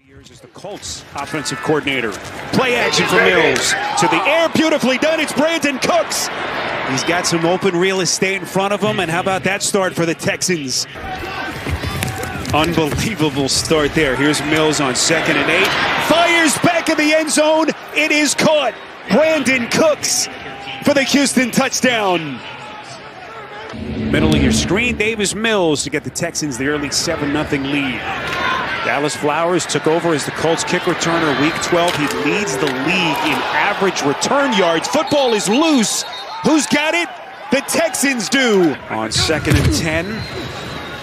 Years as the Colts offensive coordinator. Play action for Mills. To the air, beautifully done. It's Brandon Cooks. He's got some open real estate in front of him, and how about that start for the Texans? Unbelievable start there. Here's Mills on 2nd and 8. Fires back in the end zone. It is caught. Brandon Cooks for the Houston touchdown. Middle of your screen, Davis Mills to get the Texans the early 7-0 lead. Dallas Flowers took over as the Colts kick returner week 12. He leads the league in average return yards. Football is loose. Who's got it? The Texans do. On 2nd and 10.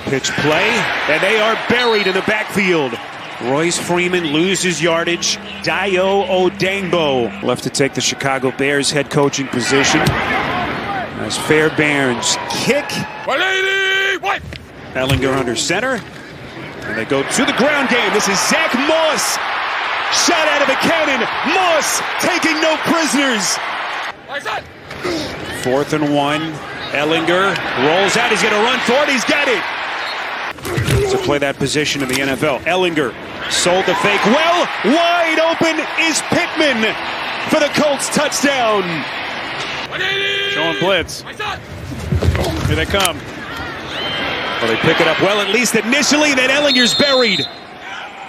Pitch play, and they are buried in the backfield. Royce Freeman loses yardage. Dayo Odangbo left to take the Chicago Bears head coaching position. As Fairbairn's kick. 180! Ellinger under center. And they go to the ground game. This is Zach Moss. Shot out of a cannon. Moss taking no prisoners. 4th and 1. Ellinger rolls out. He's going to run for it. He's got it. To play that position in the NFL. Ellinger sold the fake well. Wide open is Pittman for the Colts touchdown. 180! Showing blitz. Here they come. Well, they pick it up well, at least initially, then Ellinger's buried.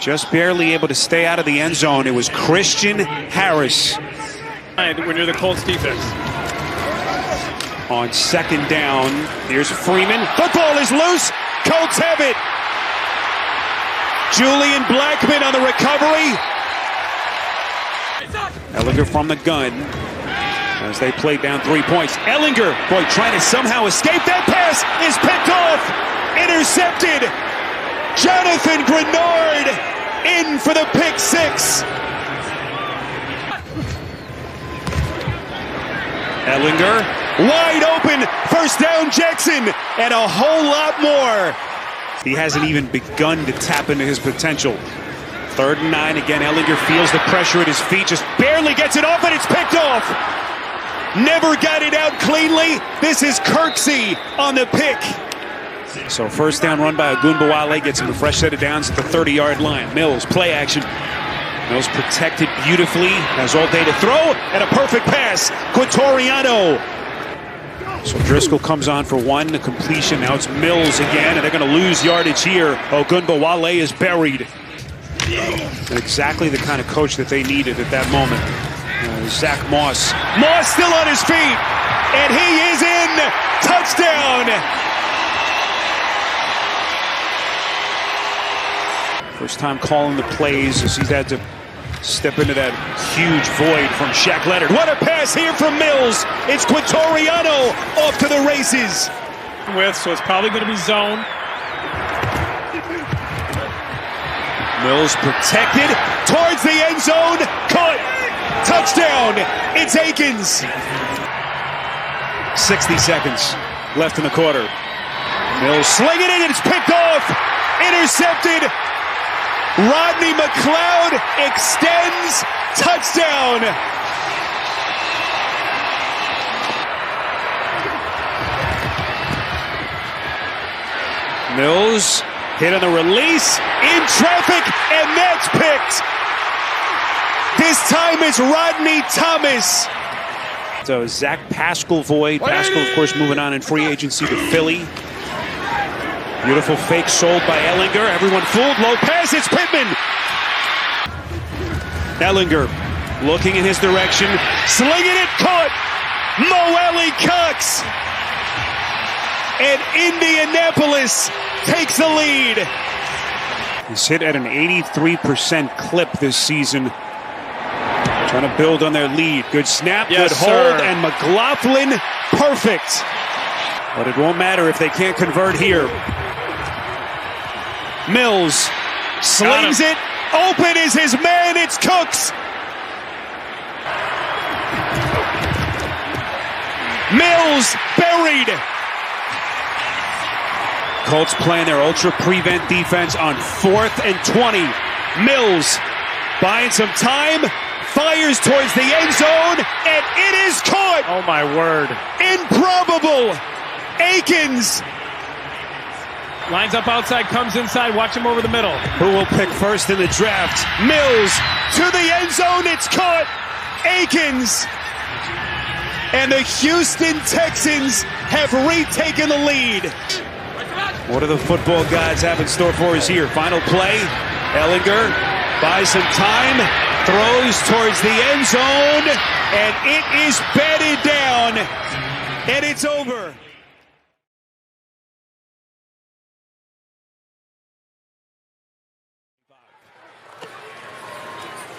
Just barely able to stay out of the end zone. It was Christian Harris. When you're the Colts defense. On 2nd down, here's Freeman. Football is loose. Colts have it. Julian Blackman on the recovery. Ellinger from the gun as they play down 3 points. Ellinger, boy, trying to somehow escape. That pass is picked off. Intercepted. Jonathan Grenard in for the pick 6. Ellinger wide open. First down Jackson and a whole lot more. He hasn't even begun to tap into his potential. 3rd and 9. Again, Ellinger feels the pressure at his feet. Just barely gets it off, and it's picked off. Never got it out cleanly. This is Kirksey on the pick. So first down run by Ogunbowale gets him a fresh set of downs at the 30-yard line. Mills, play action. Mills protected beautifully. Has all day to throw, and a perfect pass. Quatoriano. So Driscoll comes on for 1. The completion. Now it's Mills again, and they're going to lose yardage here. Ogunbowale is buried. And exactly the kind of coach that they needed at that moment. Zach Moss. Moss still on his feet, and he is in. Touchdown. First time calling the plays as he's had to step into that huge void from Shaq Leonard. What a pass here from Mills. It's Quatoriano off to the races. So it's probably going to be zone. Mills protected towards the end zone. Caught. Touchdown. It's Akins. 60 seconds left in the quarter. Mills slinging it, and it's picked off. Intercepted. Rodney McLeod extends. Touchdown. Mills hit on the release, in traffic, and that's picked. This time it's Rodney Thomas. So Zach Pascal void. Pascal, of course, moving on in free agency to Philly. Beautiful fake sold by Ellinger. Everyone fooled. Low pass. It's Pittman. Ellinger looking in his direction. Slinging it. Caught. Moelle Cox. And Indianapolis takes the lead. He's hit at an 83% clip this season. Trying to build on their lead. Good snap, yes, good hold, sir. and McLaughlin perfect. But it won't matter if they can't convert here. Mills slings it. Open is his man. It's Cooks. Mills buried. Colts playing their ultra prevent defense on 4th and 20. Mills buying some time. Fires towards the end zone, and it is caught. Oh, my word. Improbable. Akins Lines up outside, comes inside. Watch him over the middle. Who will pick first in the draft? Mills to the end zone. It's caught. Akins. And the Houston Texans have retaken the lead. What do the football gods have in store for us here? Final play. Ehlinger buys some time. Throws towards the end zone. And it is batted down. And it's over.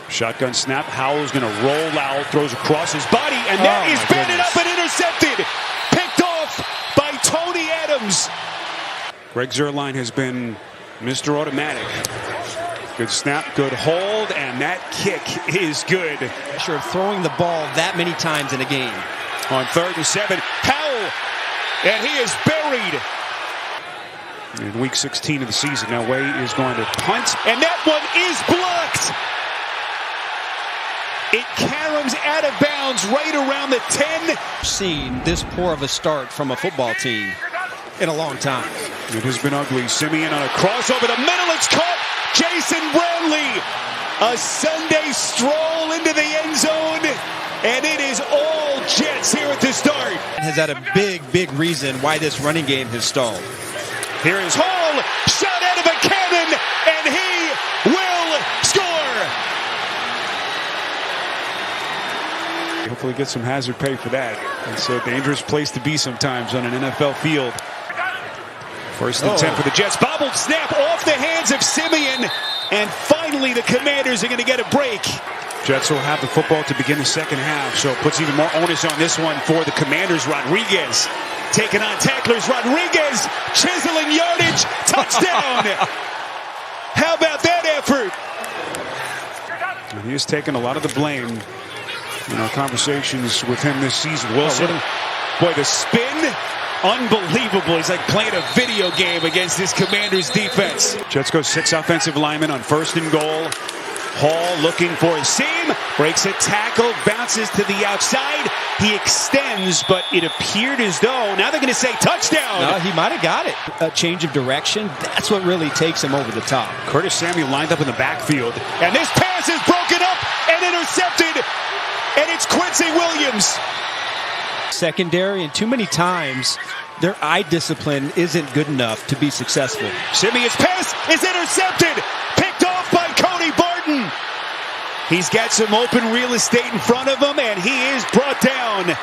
Shotgun snap. Howell's going to roll out, throws across his body, and that is batted up and intercepted. Picked off by Tony Adams. Greg Zuerlein has been Mr. Automatic. Good snap, good hold, and that kick is good. Sure, throwing the ball that many times in a game. On 3rd and 7, Howell, and he is buried. In week 16 of the season, now Way is going to punt, and that one is blocked. It caroms out of bounds right around the 10. Seen this poor of a start from a football team in a long time. It has been ugly. Simeon on a cross over the middle. It's caught. Jason Bradley. A Sunday stroll into the end zone. And it is all Jets here at the start. Has had a big reason why this running game has stalled. Here is Hall. Shot out of a cannon. And he will score. Hopefully get some hazard pay for that. It's a dangerous place to be sometimes on an NFL field. 1st and 10 for the Jets. Bobbled snap off the hands of Simeon. And finally the Commanders are going to get a break. Jets will have the football to begin the second half, so it puts even more onus on this one for the Commanders. Rodriguez taking on tacklers. Rodriguez chiseling yardage. Touchdown. How about that effort? And he has taken a lot of the blame in our conversations with him this season. Wilson, boy, the spin, unbelievable. He's like playing a video game against this Commanders defense. Jets go 6 offensive linemen on 1st and goal. Hall looking for a seam, breaks a tackle, bounces to the outside. He extends, but it appeared as though now they're going to say touchdown. No, he might have got it. A change of direction, that's what really takes him over the top. Curtis Samuel lined up in the backfield, and this pass is broken up and intercepted, and it's Quincy Williams. Secondary, and too many times their eye discipline isn't good enough to be successful. Simeon's pass is intercepted, picked off by Cody Barton. He's got some open real estate in front of him, and he is brought down.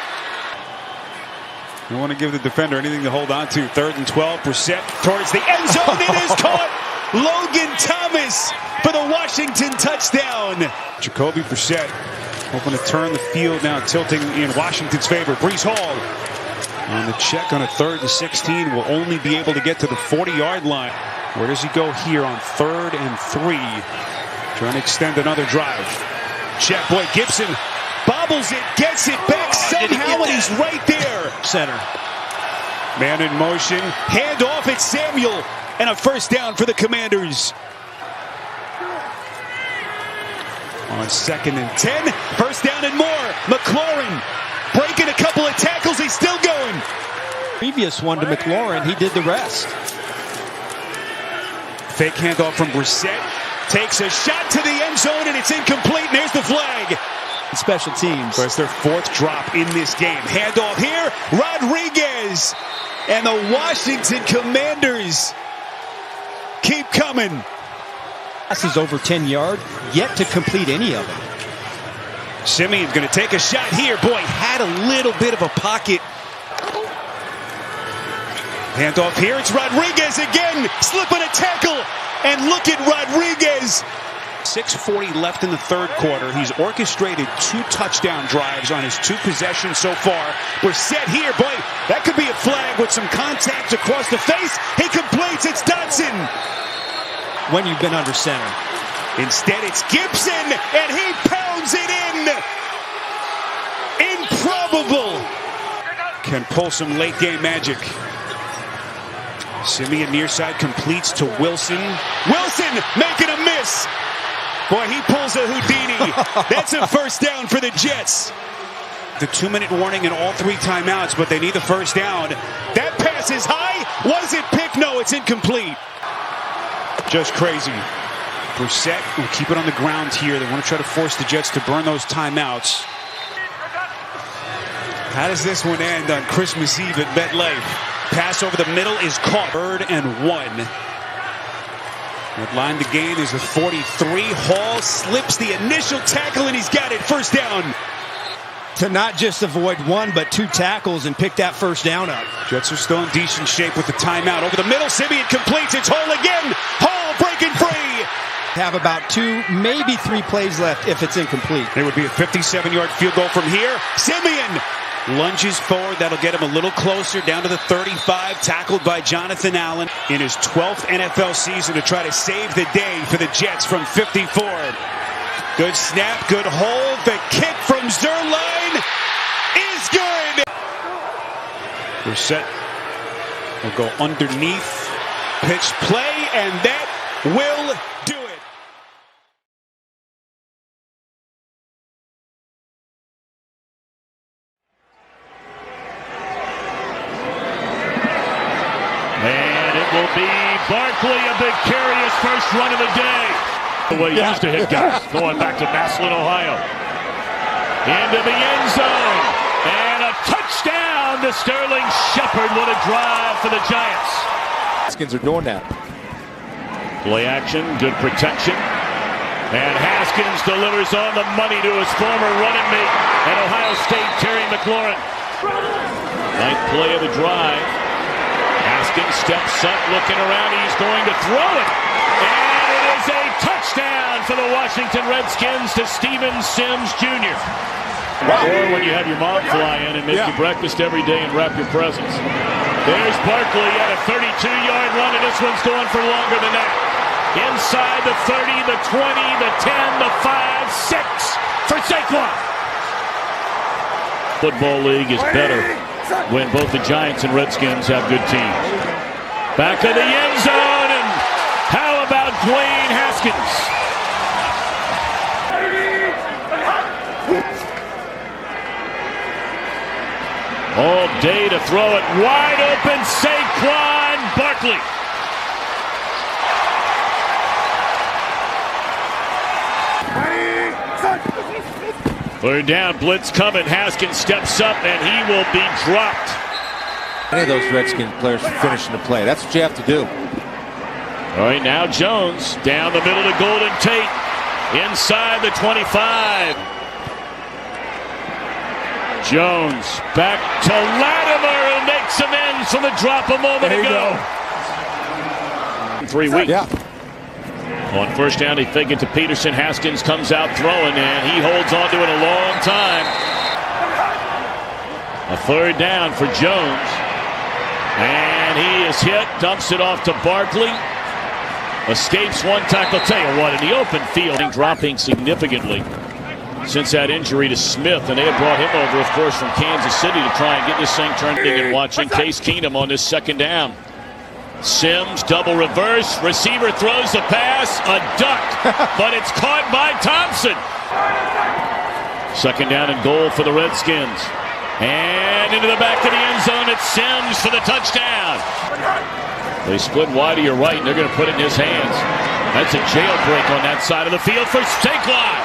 You want to give the defender anything to hold on to. 3rd and 12, Brissett towards the end zone. It is caught. Logan Thomas for the Washington touchdown. Jacoby Brissett hoping to turn the field now, tilting in Washington's favor. Breece Hall on the check on a 3rd and 16 will only be able to get to the 40-yard line. Where does he go here on 3rd and 3? Trying to extend another drive. Check, boy, Gibson bobbles it, gets it back somehow, and he's right there. Center. Man in motion, hand off at Samuel, and a 1st down for the Commanders. On 2nd and 10, 1st down and more. McLaurin breaking a couple of tackles, he's still going. Previous one to McLaurin, he did the rest. Fake handoff from Brissett. Takes a shot to the end zone, and it's incomplete, and there's the flag. Special teams. So it's their 4th drop in this game. Handoff here, Rodriguez. And the Washington Commanders keep coming. Passes over 10 yards, yet to complete any of them. Simeon's going to take a shot here. Boy, had a little bit of a pocket. Handoff here, it's Rodriguez again, slipping a tackle. And look at Rodriguez. 6:40 left in the 3rd quarter. He's orchestrated 2 touchdown drives on his 2 possessions so far. We're set here, boy. That could be a flag with some contact across the face. He completes. It's Dotson. When you've been under center. Instead, it's Gibson, and he pounds it in. Improbable. Can pull some late game magic. Simeon near side completes to Wilson. Wilson making a miss. Boy, he pulls a Houdini. That's a 1st down for the Jets. The 2-minute warning and all 3 timeouts, but they need the 1st down. That pass pass is high. Was it pick? No, it's incomplete. Just crazy. Brissett will keep it on the ground here. They want to try to force the Jets to burn those timeouts. How does this one end on Christmas Eve at MetLife? Pass over the middle is caught. 3rd and 1. That line the gain is a 43. Hall slips the initial tackle and he's got it. First down. To not just avoid 1 but 2 tackles and pick that first down up. Jets are still in decent shape with the timeout. Over the middle, Simeon completes. It's Hall again. Hall breaking free. Have about 2, maybe 3 plays left if it's incomplete. It would be a 57-yard field goal from here. Simeon lunges forward. That'll get him a little closer down to the 35. Tackled by Jonathan Allen in his 12th NFL season to try to save the day for the Jets from 54. Good snap, good hold. The kick from Zerline is good. Brissett will go underneath. Pitch play, and that will do it. And it will be Barkley, a big carry, his first run of the day. The way he used to hit guys. Going back to Massillon, Ohio. Into the end zone. And a touchdown to Sterling Shepard. What a drive for the Giants. Redskins are doing that. Play action, good protection. And Haskins delivers on the money to his former running mate at Ohio State, Terry McLaurin. Ninth play of the drive. Haskins steps up, looking around. He's going to throw it. And it is a touchdown for the Washington Redskins to Steven Sims Jr. Or when you have your mom fly in and make you breakfast every day and wrap your presents. There's Barkley at a 32-yard run, and this one's going for longer than that. Inside the 30, the 20, the 10, the 5, 6 for Saquon. Football League is better when both the Giants and Redskins have good teams. Back of the end zone, and how about Dwayne Haskins? All day to throw it wide open, Saquon Barkley. Third down, blitz coming. Haskins steps up, and he will be dropped. Any of those Redskins players finishing the play. That's what you have to do. All right, now Jones down the middle to Golden Tate. Inside the 25. Jones back to Latimer, who makes amends for the drop a moment ago. 3 weeks. Yeah. On first down, they fake it to Peterson. Haskins comes out throwing, and he holds on to it a long time. A third down for Jones. And he is hit, dumps it off to Barkley. Escapes one tackle. Tell you what, in the open field, dropping significantly since that injury to Smith. And they have brought him over, of course, from Kansas City to try and get this thing turned. And watching Case Keenum on this second down. Sims, double reverse, receiver throws the pass, a duck, but it's caught by Thompson. Second down and goal for the Redskins. And into the back of the end zone, it's Sims for the touchdown. They split wide to your right, and they're going to put it in his hands. That's a jailbreak on that side of the field for Saquon.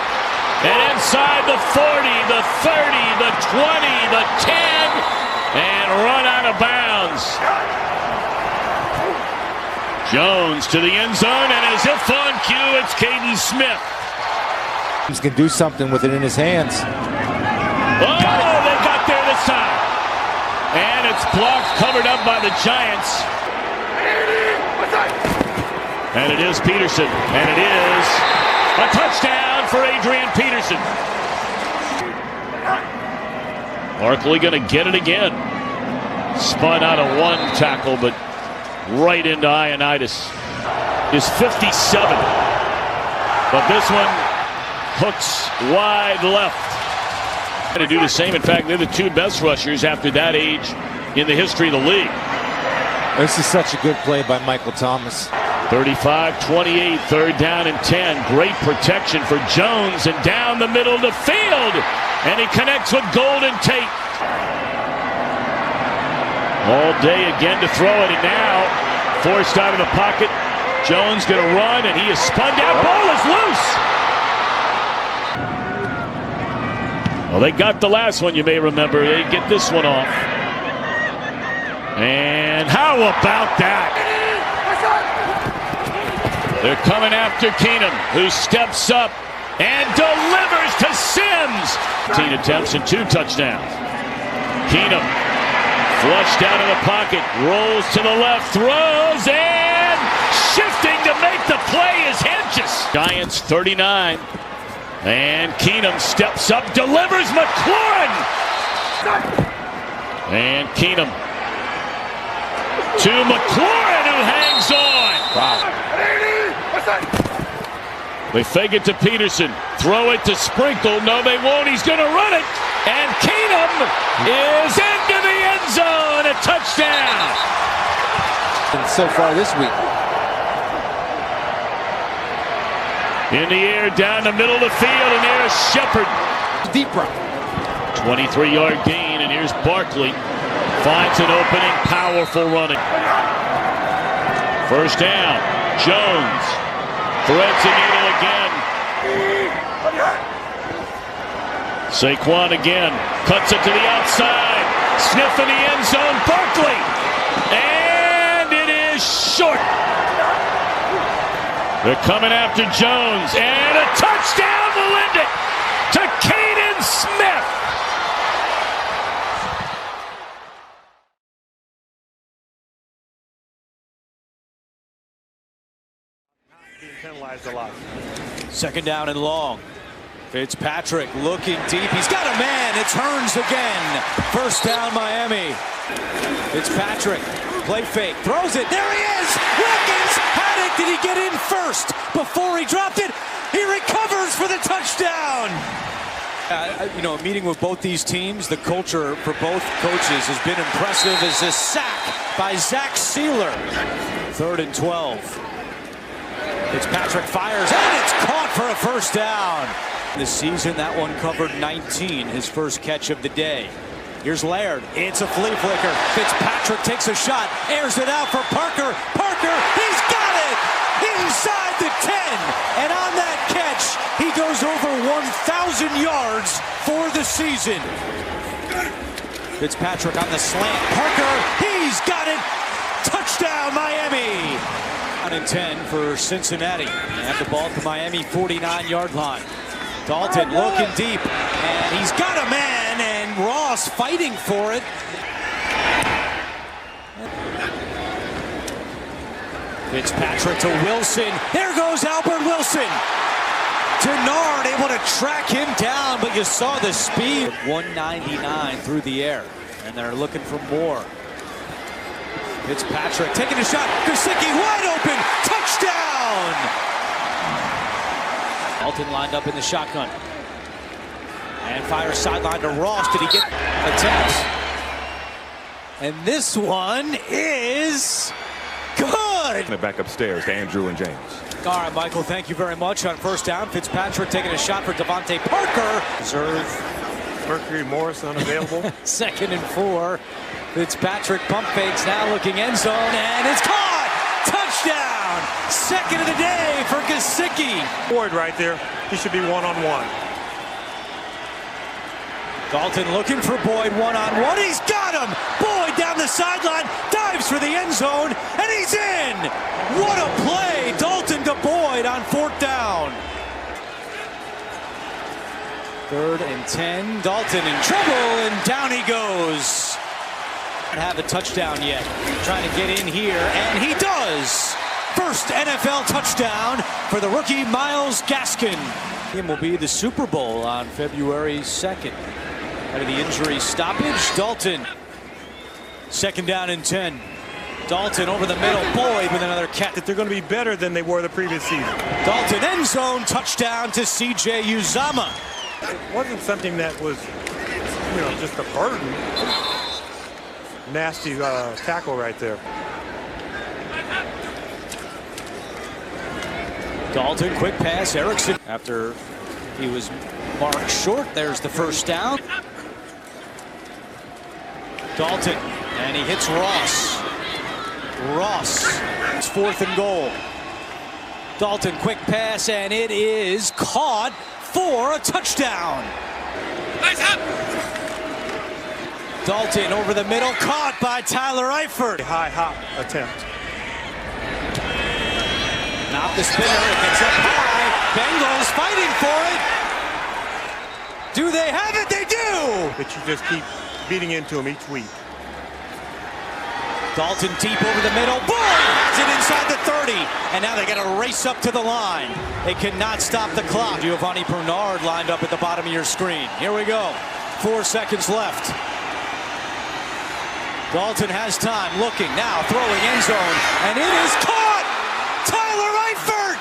And inside the 40, the 30, the 20, the 10, and run out of bounds. Jones to the end zone, and as if on cue, it's Caden Smith. He can do something with it in his hands. Oh, they got there this time. And it's blocked, covered up by the Giants. And it is Peterson. And it is a touchdown for Adrian Peterson. Barkley going to get it again. Spun out of one tackle, but right into Ioannidis. Is 57. But this one hooks wide left. To do the same. In fact, they're the two best rushers after that age in the history of the league. This is such a good play by Michael Thomas. 35-28, third down and 10. Great protection for Jones, and down the middle of the field. And he connects with Golden Tate. All day again to throw it, and now forced out of the pocket. Jones going to run, and he is spun down. Ball is loose. Well, they got the last one, you may remember. They get this one off. And how about that? They're coming after Keenum, who steps up and delivers to Sims. 10 attempts and 2 touchdowns. Keenum flushed out of the pocket, rolls to the left, throws, and shifting to make the play is Hedges. Giants 39. And Keenum steps up, delivers McLaurin. And Keenum to McLaurin, who hangs on. Wow. They fake it to Peterson. Throw it to Sprinkle. No, they won't. He's going to run it. And Keenum is into the end zone. A touchdown. And so far this week. In the air, down the middle of the field, and there's Shepard. Deep route. 23-yard gain, and here's Barkley. Finds an opening, powerful running. First down, Jones threads the needle again. Saquon again, cuts it to the outside. Sniff in the end zone, Barkley. And it is short. They're coming after Jones, and a touchdown will end it to Caden Smith. Penalized a lot. Second down and long. Fitzpatrick looking deep. He's got a man. It turns again. First down, Miami. Fitzpatrick, play fake, throws it. There he is. Wilkins had it. Did he get in first before he dropped it? He recovers for the touchdown. You know, a meeting with both these teams, the culture for both coaches has been impressive as a sack by Zach Sealer. 3rd and 12. Fitzpatrick fires, and it's caught for a first down. This season, that one covered 19, his first catch of the day. Here's Laird. It's a flea flicker. Fitzpatrick takes a shot, airs it out for Parker. Parker, he's got it! Inside the 10. And on that catch, he goes over 1,000 yards for the season. Fitzpatrick on the slant. Parker, he's got it! Touchdown, Miami! 10 for Cincinnati. They have the ball at the Miami 49-yard line. Dalton looking deep, and he's got a man, and Ross fighting for it. Fitzpatrick to Wilson. There goes Albert Wilson. Denard able to track him down, but you saw the speed. 199 through the air, and they're looking for more. Fitzpatrick taking a shot. Gesicki wide open. Touchdown! Dalton lined up in the shotgun. And fires sideline to Ross. Did he get attempts? And this one is good. Back upstairs to Andrew and James. All right, Michael, thank you very much. On first down, Fitzpatrick taking a shot for Devontae Parker. Reserve Mercury Morris unavailable. 2nd and 4. Fitzpatrick pump fakes, now looking end zone, and it's caught! Touchdown! Second of the day for Gesicki. Boyd right there. He should be one-on-one. Dalton looking for Boyd one-on-one. He's got him! Boyd down the sideline, dives for the end zone, and he's in! What a play! Dalton to Boyd on 4th down. 3rd and 10. Dalton in trouble, and down he goes. Have a touchdown yet. Trying to get in here, and he does. First NFL touchdown for the rookie Myles Gaskin. It will be the Super Bowl on February 2nd. Out of the injury stoppage, Dalton. 2nd down and 10. Dalton over the middle. Boyd with another catch. That they're going to be better than they were the previous season. Dalton end zone touchdown to C.J. Uzomah. It wasn't something that was, you know, just a burden. Nasty tackle right there. Dalton, quick pass. Erickson, after he was marked short, there's the first down. Dalton And he hits Ross. It's 4th and goal. Dalton, quick pass, and it is caught for a touchdown. Nice hop. Dalton over the middle, caught by Tyler Eifert. High hop attempt. Not the spinner, it gets up high. Bengals fighting for it. Do they have it? They do! But you just keep beating into him each week. Dalton deep over the middle. Boom! Has it inside the 30. And now they got to race up to the line. They cannot stop the clock. Giovanni Bernard lined up at the bottom of your screen. Here we go. 4 seconds left. Dalton has time, looking now, throwing end zone, and it is caught! Tyler Eifert!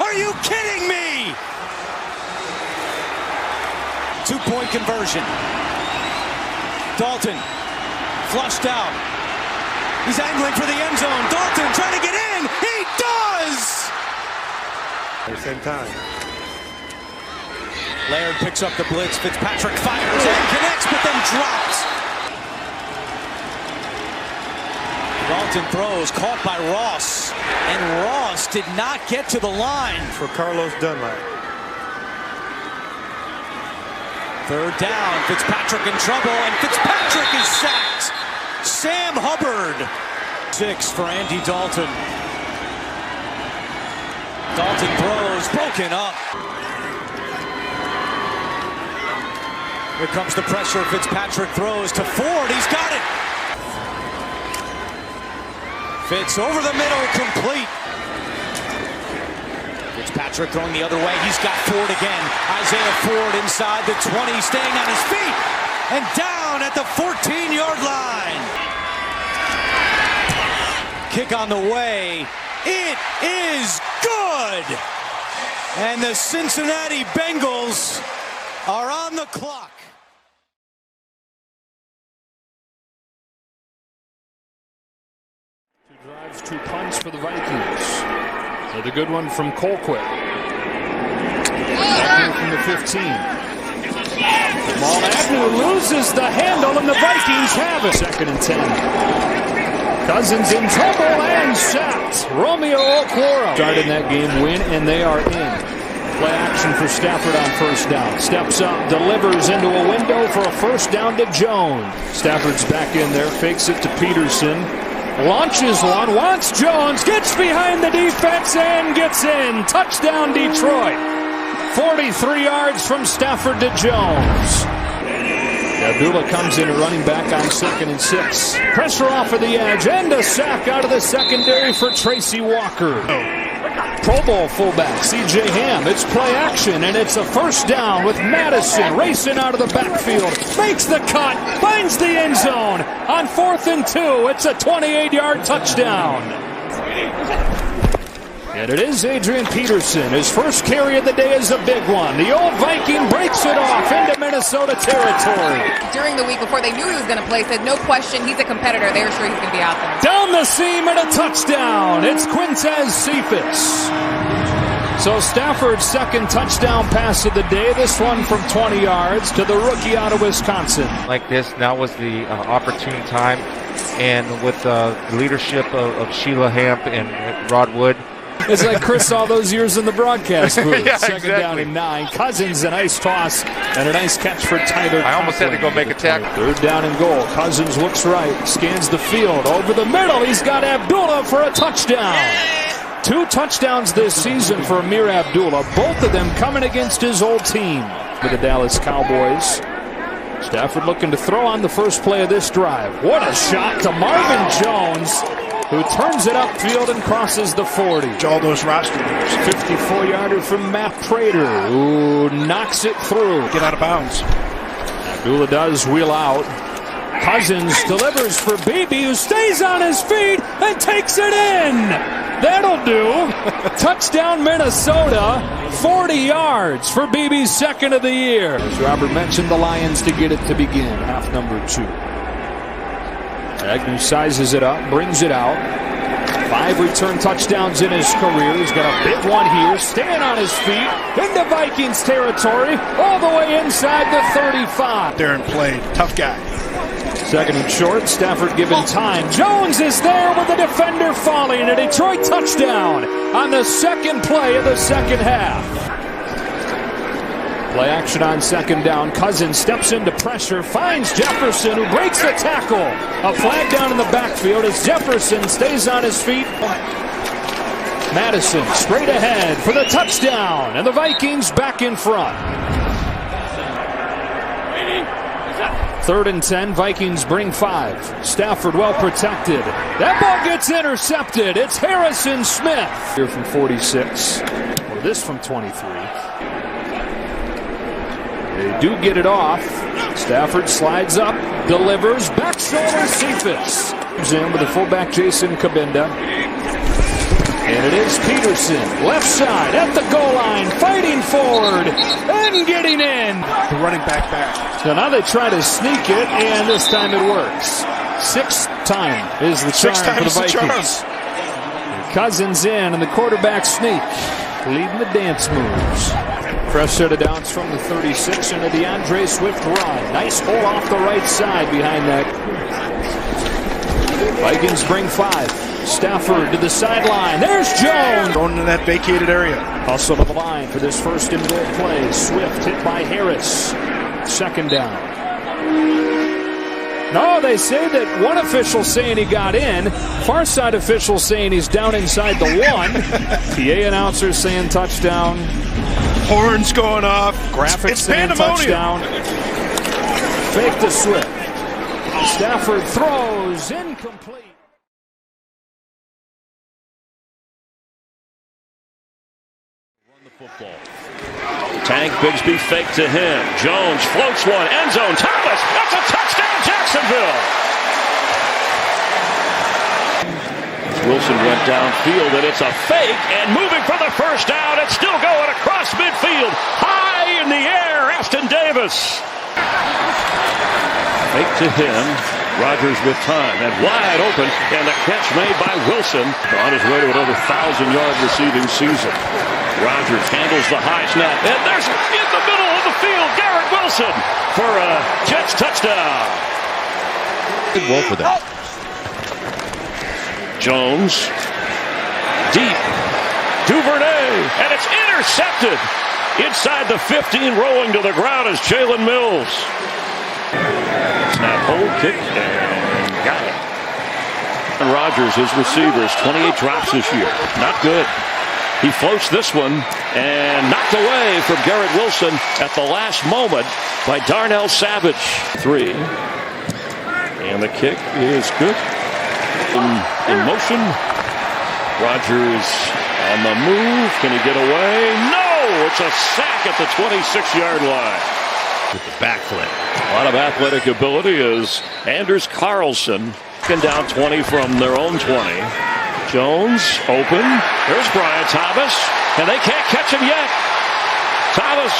Are you kidding me? 2-point conversion. Dalton, flushed out. He's angling for the end zone. Dalton trying to get in. He does! At the same time. Laird picks up the blitz. Fitzpatrick fires and connects, but then drops. Dalton throws, caught by Ross, and Ross did not get to the line. For Carlos Dunlap. 3rd down, Fitzpatrick in trouble, and Fitzpatrick is sacked. Sam Hubbard. 6 for Andy Dalton. Dalton throws, broken up. Here comes the pressure. Fitzpatrick throws to Ford. He's got it. Fitz over the middle, complete. Fitzpatrick throwing the other way. He's got Ford again. Isaiah Ford inside the 20, staying on his feet. And down at the 14-yard line. Kick on the way. It is good. And the Cincinnati Bengals are on the clock. 2 drives, 2 punts for the Vikings. Another good one from Colquitt. From the 15. Jamal Agnew loses the handle, and the Vikings have it. 2nd and 10. Cousins in trouble and sacked. Romeo Okwara started that game, win, and they are in. Play action for Stafford on 1st down. Steps up, delivers into a window for a 1st down to Jones. Stafford's back in there, fakes it to Peterson. Launches one, wants Jones, gets behind the defense and gets in. Touchdown Detroit. 43 yards from Stafford to Jones. Abdullah comes in running back on 2nd and 6. Pressure off of the edge and a sack out of the secondary for Tracy Walker. Pro Bowl fullback C.J. Ham. It's play action, and it's a 1st down with Madison racing out of the backfield. Makes the cut, finds the end zone. On 4th and 2, it's a 28-yard touchdown. And it is Adrian Peterson. His first carry of the day is a big one. The old Viking breaks it off into Minnesota territory. During the week before they knew he was going to play, said no question, he's a competitor. They were sure he's going to be out there. Down the seam and a touchdown. It's Quintez Cephas. So Stafford's 2nd touchdown pass of the day. This one from 20 yards to the rookie out of Wisconsin. Like this, now was the opportune time. And with the leadership of Sheila Hamp and Rod Wood, it's like Chris all those years in the broadcast booth. Yeah, 2nd exactly. down and 9. Cousins, a nice toss and a nice catch for Tyler. I almost had to go make a tackle. 3rd down and goal. Cousins looks right, scans the field. Over the middle, he's got Abdullah for a touchdown. 2 touchdowns this season for Amir Abdullah, both of them coming against his old team. For the Dallas Cowboys. Stafford looking to throw on the first play of this drive. What a shot to Marvin Jones, who turns it upfield and crosses the 40. All those roster numbers. 54-yarder from Matt Prater, who knocks it through. Get out of bounds. Abdullah does wheel out. Cousins delivers for Beebe, who stays on his feet and takes it in. That'll do. Touchdown Minnesota. 40 yards for Beebe's 2nd of the year. As Robert mentioned, the Lions to get it to begin. Half number 2. Agnew sizes it up, brings it out. 5 return touchdowns in his career. He's got a big one here, staying on his feet into Vikings territory, all the way inside the 35. Darren played. Tough guy. Second and short. Stafford given time. Jones is there with the defender falling. A Detroit touchdown on the second play of the second half. Play action on second down. Cousins steps into pressure, finds Jefferson, who breaks the tackle. A flag down in the backfield as Jefferson stays on his feet. Madison straight ahead for the touchdown, and the Vikings back in front. 3rd and 10, Vikings bring 5. Stafford well protected. That ball gets intercepted. It's Harrison Smith. Here from 46, or this from 23. They do get it off. Stafford slides up, delivers, back shoulder Cephas. Comes in with the fullback Jason Kabinda. And it is Peterson, left side at the goal line, fighting forward and getting in. The running back. So now they try to sneak it, and this time it works. 6th time is the charm for the Vikings. Cousins in, and the quarterback sneak, leading the dance moves. Fresh set of downs from the 36 and a DeAndre Swift run. Nice hole off the right side behind that. Vikings bring 5. Stafford to the sideline. There's Jones. Going into that vacated area. Also to the line for this first and goal play. Swift hit by Harris. Second down. No, they say that one official saying he got in. Far side official saying he's down inside the 1. PA announcer saying touchdown. Horns going off. Graphics it's saying touchdown. Fake to Swift. Stafford throws incomplete. Football. Tank Bigsby fake to him. Jones floats one. End zone. Thomas. That's a touchdown, Jacksonville. Wilson went downfield, and it's a fake. And moving for the first down. It's still going across midfield. High in the air. Aston Davis. Fake to him. Rodgers with time and wide open, and the catch made by Wilson on his way to another 1,000-yard receiving season. Rodgers handles the high snap, and there's in the middle of the field Garrett Wilson for a Jets touchdown. Good roll for them. Jones deep, Duvernay, and it's intercepted inside the 15, rolling to the ground is Jalen Mills. Snap, hold, kick, and got it. And Rodgers, his receivers, 28 drops this year. Not good. He floats this one and knocked away from Garrett Wilson at the last moment by Darnell Savage. 3. And the kick is good. In motion. Rodgers on the move. Can he get away? No! It's a sack at the 26-yard line. With the back flip. A lot of athletic ability as Anders Carlson down 20 from their own 20. Jones open. There's Brian Thomas, and they can't catch him yet. Thomas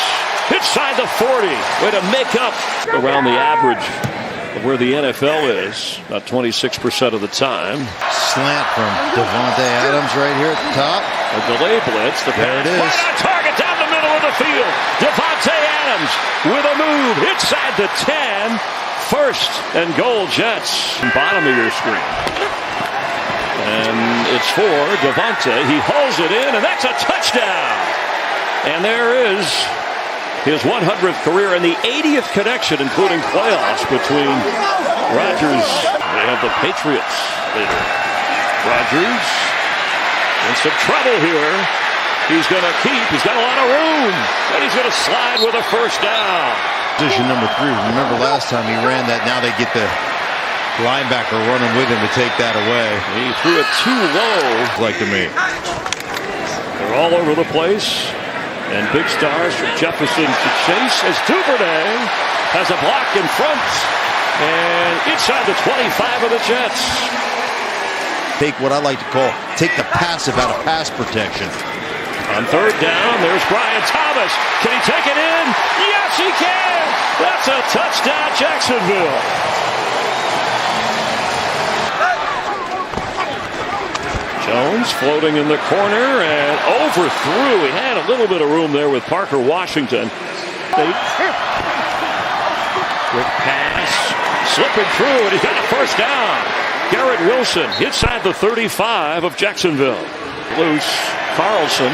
inside the 40. Way to make up around the average of where the NFL is, about 26% of the time. Slant from Devontae Adams right here at the top. A delay blitz. There it is. Right on target down the middle of the field. Devontae Adams with a move inside the 10. First and goal, Jets. Bottom of your screen. And it's for Devontae. He hauls it in, and that's a touchdown. And there is his 100th career and the 80th connection, including playoffs, between Rodgers and the Patriots later. Rodgers in some trouble here. He's going to keep. He's got a lot of room. And he's going to slide with a first down. Position number 3. Remember last time he ran that. Now they get the linebacker running with him to take that away. He threw it too low. Like to me. They're all over the place. And big stars from Jefferson to chase as Duvernay has a block in front. And inside the 25 of the Jets. Take what I like to call, take the passive out of pass protection. On third down, there's Brian Thomas. Can he take it in? Yes, he can. That's a touchdown, Jacksonville. Jones floating in the corner and overthrew. He had a little bit of room there with Parker Washington. Quick pass. slipping through, and he's got a first down. Garrett Wilson inside the 35 of Jacksonville. Loose, Carlson,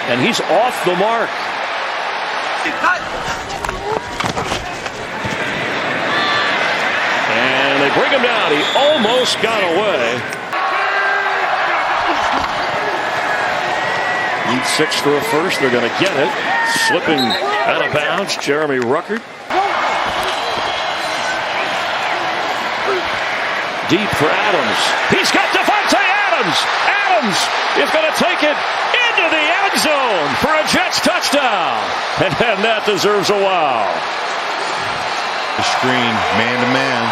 and he's off the mark. And they bring him down. He almost got away. Need 6 for a first. They're going to get it. Slipping out of bounds, Jeremy Ruckert. Deep for Adams. He's got Devontae Adams. Adams is going to take it into the end zone for a Jets touchdown. And that deserves a wow. Screen, man to man.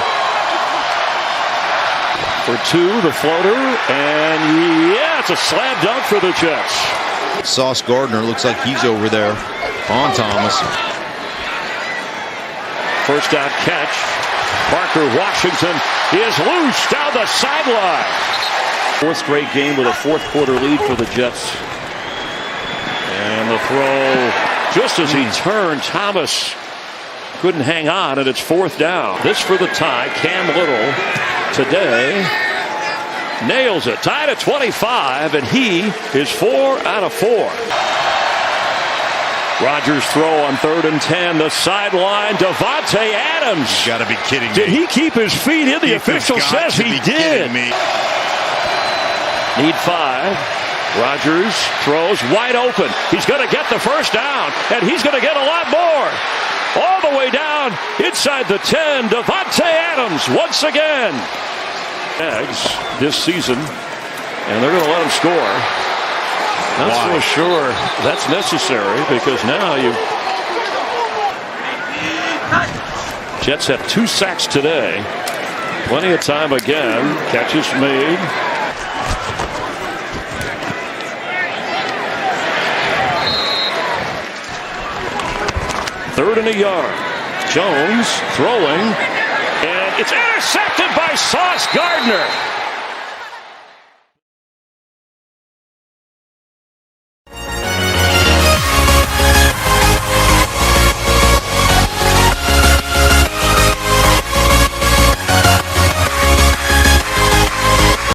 For 2, the floater. And yeah, it's a slam dunk for the Jets. Sauce Gardner looks like he's over there on Thomas. First down catch. Parker Washington is loose down the sideline. 4th straight game with a 4th quarter lead for the Jets. And the throw, just as he turned, Thomas couldn't hang on, and it's 4th down. This for the tie. Cam Little today nails it. Tied at 25, and he is 4 out of 4. Rodgers throw on 3rd and 10. The sideline, Devontae Adams. You gotta be kidding me. Did he keep his feet in? The official says he did. Need 5. Rodgers throws wide open. He's going to get the first down, and he's going to get a lot more. All the way down inside the 10. Devontae Adams once again. Eggs this season, and they're going to let him score. Not so sure that's necessary, because now Jets have 2 sacks today. Plenty of time again. Catches made. Third and a yard. Jones throwing, and it's intercepted by Sauce Gardner.